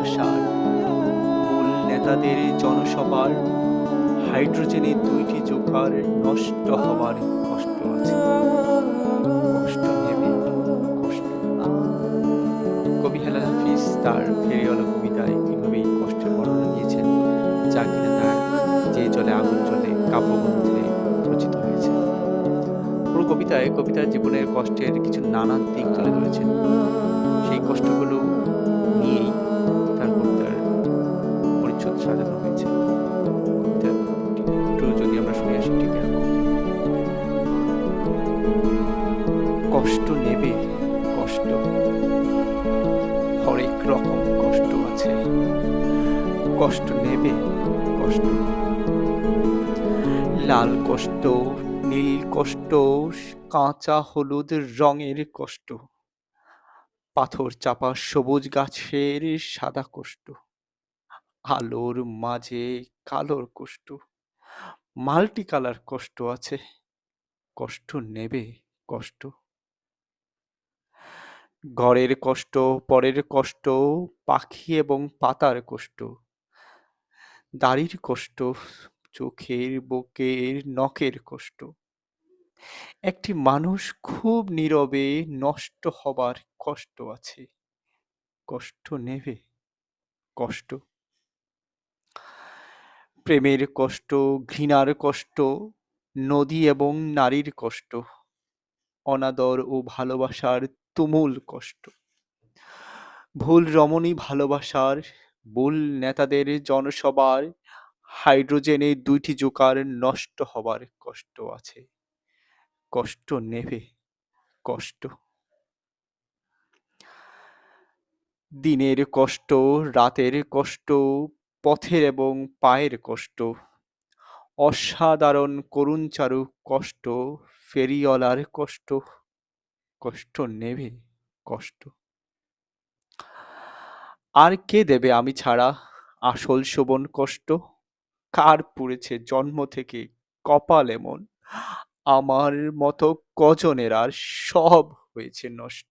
ভালোবাসার, মূল নেতাদের জনসভার, হাইড্রোজেনের ২টি জোকার নষ্ট হবার কষ্ট আছে। কষ্ট নেবে, কষ্ট। কবি হেলাল হাফিজ তার ফেরিওয়ালা কবিতায় এভাবেই কষ্টের বর্ণনা দিয়েছেন, যা কিনা তার যে জলে আগুন জ্বলে কাব্যগ্রন্থে রচিত হয়েছে। পুরো কবিতায় কবিতার জীবনের কষ্টের কিছু নানান দিক তুলে ধরেছেন। সেই কষ্টগুলো নিয়েই তার কবিতার পরিচ্ছদ সাজানো হয়েছে। কবিতাটি একটু যদি আমরা শুনে আসি ঠিক এরকম। কষ্ট নেবে, কষ্ট, হরেক রকম কষ্ট আছে। কষ্ট নেবে, কষ্ট, লাল কষ্ট, নীল কষ্ট, কাঁচা হলুদ রঙের কষ্ট, পাথর চাপা সবুজ গাছের সাদা কষ্ট, আলোর মাঝে কালোর কষ্ট, মাল্টি কালার কষ্ট আছে। কষ্ট নেবে, কষ্ট, ঘরের কষ্ট, পরের কষ্ট, পাখি এবং পাতার কষ্ট, দাড়ির কষ্ট, চোখের, বুকের, নখের কষ্ট, একটি মানুষ খুব নীরবে নষ্ট হবার কষ্ট আছে। কষ্ট নেবে, কষ্ট, প্রেমের কষ্ট, ঘৃণার কষ্ট, নদী এবং নারীর কষ্ট, অনাদর ও ভালোবাসার তুমুল কষ্ট, ভুল রমণী ভালোবাসার, ভুল নেতাদের জনসভার, হাইড্রোজেনের ২টি জোকার নষ্ট হবার কষ্ট আছে। কষ্ট নেবে, কষ্ট, দিনের কষ্ট, রাতের কষ্ট, পথের এবং পায়ের কষ্ট, অসাধারণ করুণচারু কষ্ট, ফেরিওয়ালার কষ্ট। কষ্ট নেবে, কষ্ট, আর কে দেবে আমি ছাড়া আসল শোভন কষ্ট? কার পুড়েছে জন্ম থেকে কপাল এমন, আমার মতো কজনের আর সব হয়েছে নষ্ট।